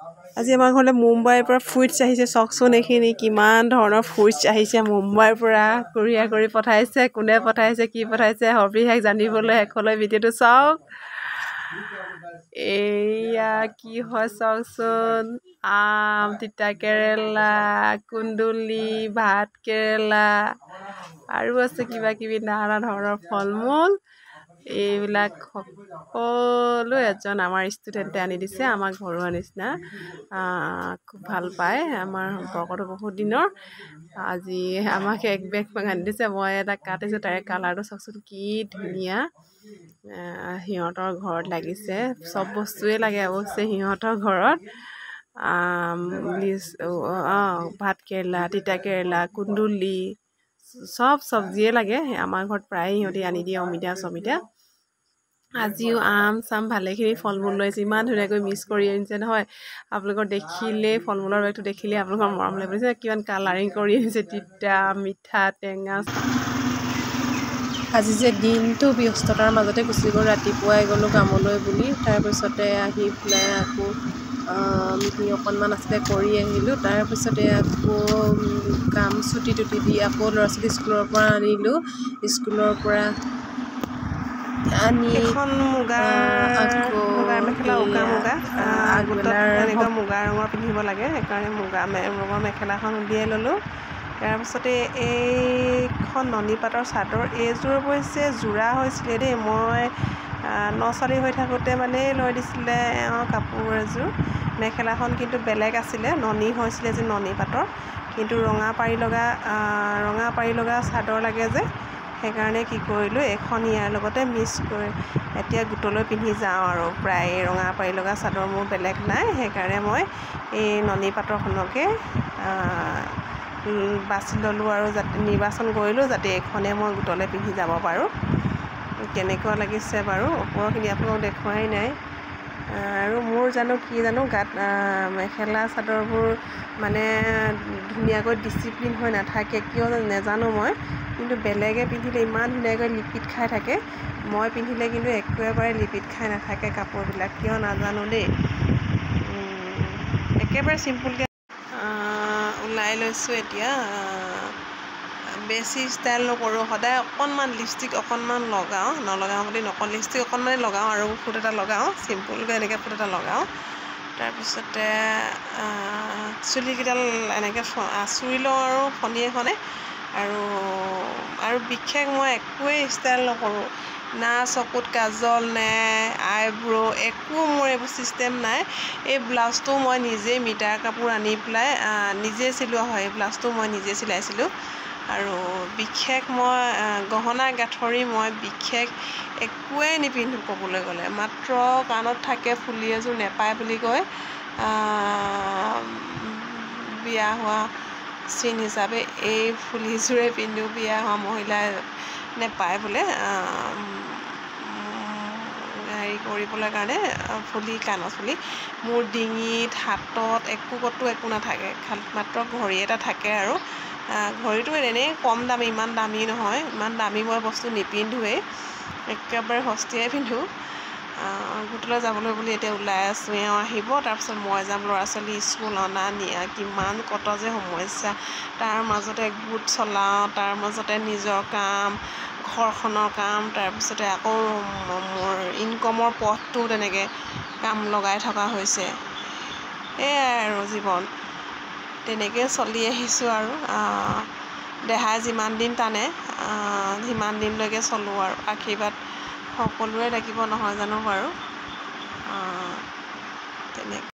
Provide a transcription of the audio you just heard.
আজি আমাৰ ঘৰলৈ মুম্বাইৰ পৰা ফ্ৰুইটছ আহিছে চাওকচোন এইখিনি কিমান ধৰণৰ ফ্ৰুইটছ আহিছে মুম্বাইৰ পৰা কুৰিয়াৰ কৰি পঠাইছে কোনে পঠাইছে কি পঠাইছে সবিশেষ জানিবলৈ শেষলৈ ভিডিঅ'টো চাওক এয়া কি হয় চাওকচোন আম তিতা কেৰেলা কুন্দুলি ভাত কেৰেলা আৰু আছে কিবা কিবি নানা ধৰণৰ ফল মূল এইবিলাক সকলো এজন আমাৰ ষ্টুডেণ্টে আনি দিছে আমাৰ ঘৰুৱা নিচিনা খুব ভাল পায় আমাৰ সম্পৰ্কটো বহুত দিনৰ আজি আমাক এক বেগ আনি দিছে মই এটা কাটিছোঁ তাৰে কালাৰটো চাওকচোন কি ধুনীয়া সিহঁতৰ ঘৰত লাগিছে চব বস্তুৱে লাগে অৱশ্যে সিহঁতৰ ঘৰত ভাত কেৰেলা তিতা কেৰেলা কুন্দুলি চব চব্জিয়ে লাগে আমাৰ ঘৰত প্ৰায়ে সিহঁতি আনি দিয়ে অমিতা চমিতা আজিও আম চাম ভালেখিনি ফল মূল লৈছে ইমান ধুনীয়াকৈ মিক্স কৰি আনিছে নহয় আপোনালোকৰ দেখিলেই ফল মূলৰ বেগটো দেখিলেই আপোনালোকৰ মৰম লাগিছে কিমান কালাৰিং কৰি আনিছে তিতা মিঠা টেঙা আজি যে দিনটো ব্যস্ততাৰ মাজতে গুচি গ'ল ৰাতিপুৱাই গ'লোঁ কামলৈ বুলি তাৰপিছতে আহি পেলাই আকৌ মিটিং অকণমান আছিলে কৰি আহিলোঁ তাৰপিছতে আকৌ কাম ছুটি টুটি দি আকৌ ল'ৰা ছোৱালী স্কুলৰ পৰা আনিলোঁ স্কুলৰ পৰা আনি মুগাৰ মেখেলা উকা মুগা আগবেলাৰ এনেকুৱা মুগা ৰঙৰ পিন্ধিব লাগে সেইকাৰণে মুগা ৰঙৰ মেখেলাখন উলিয়াই ল'লোঁ তাৰপিছতে এইখন ননী পাটৰ চাদৰ এইযোৰ অৱশ্যে যোৰা হৈছিলে দেই মই নছোৱালী হৈ থাকোঁতে মানে লৈ দিছিলে কাপোৰ এযোৰ মেখেলাখন কিন্তু বেলেগ আছিলে ননী হৈছিলে যে ননী পাটৰ কিন্তু ৰঙা পাৰি লগা চাদৰ লাগে যে সেইকাৰণে কি কৰিলোঁ এখন ইয়াৰ লগতে মিক্স কৰি এতিয়া গোটলৈ পিন্ধি যাওঁ আৰু প্ৰায় ৰঙা পাৰি লগা চাদৰ মোৰ বেলেগ নাই সেইকাৰণে মই এই ননী পাটৰখনকে বাছি ল'লোঁ আৰু যাতে নিৰ্বাচন কৰিলোঁ যাতে এইখনে মই গোটলৈ পিন্ধি যাব পাৰোঁ কেনেকুৱা লাগিছে বাৰু ওপৰখিনি আপোনালোকক দেখুৱাই নাই আৰু মোৰ কি জানো গাত মেখেলা চাদৰবোৰ মানে ধুনীয়াকৈ ডিচিপ্লিন হৈ নাথাকে কিয় নেজানো মই কিন্তু বেলেগে পিন্ধিলে ইমান ধুনীয়াকৈ লিপিত খাই থাকে মই পিন্ধিলে কিন্তু একেবাৰে লিপিত খাই নাথাকে কাপোৰবিলাক কিয় নাজানো দেই একেবাৰে চিম্পুলকৈ ওলাই লৈছোঁ এতিয়া বেছি ষ্টাইল নকৰোঁ সদায় অকণমান লিপষ্টিক অকণমান নলগাওঁ বুলি নকওঁ লিপষ্টিক অকণমানে লগাওঁ আৰু ফুট এটা লগাওঁ চিম্পুলকৈ এনেকৈ ফুট এটা লগাওঁ তাৰপিছতে চুলিকেইডাল এনেকৈ আঁচুৰি লওঁ আৰু ফণী এখনে আৰু বিশেষ মই একোৱেই ষ্টাইল নকৰোঁ না চকুত কাজল নে আইব্ৰ' একো মোৰ এইবোৰ চিষ্টেম নাই এই ব্লাউজটো মই নিজেই মিটাৰ কাপোৰ আনি পেলাই নিজেই চিলোৱা হয় এই ব্লাউজটো মই নিজে চিলাইছিলোঁ আৰু বিশেষ মই গহনা গাঁঠৰি মই বিশেষ একোৱেই নিপিন্ধোঁ ক'বলৈ গ'লে মাত্ৰ কাণত থাকে ফুলি এযোৰ নেপায় বুলি কয় বিয়া হোৱা চিন হিচাপে এই ফুলিযোৰে পিন্ধোঁ বিয়া হোৱা মহিলাই নেপায় বোলে হেৰি কৰিবলৈ কাৰণে ফুলি কাণত ফুলি মোৰ ডিঙিত হাতত ক'তো একো নাথাকে মাত্ৰ ঘড়ী এটা থাকে আৰু ঘড়ীটো এনেই কম দামী ইমান দামী নহয় ইমান দামী মই বস্তু নিপিন্ধোৱেই একেবাৰে সস্তীয়াই পিন্ধোঁ গোটলৈ যাবলৈ বুলি এতিয়া ওলাই আছোঁ এওঁ আহিব তাৰপিছত মই যাম ল'ৰা ছোৱালী স্কুল অনা নিয়া কিমান কত যে সমস্যা তাৰ মাজতে গোট চলাওঁ তাৰ মাজতে নিজৰ কাম ঘৰখনৰ কাম তাৰপিছতে আকৌ মোৰ ইনকমৰ পথটো তেনেকৈ কাম লগাই থকা হৈছে এয়াই আৰু জীৱন তেনেকৈ চলি আহিছোঁ আৰু দেহাই যিমান দিন টানে সিমান দিনলৈকে চলোঁ আৰু আশীৰ্বাদ সকলোৰে লাগিব নহয় জানো বাৰু তেনেকৈ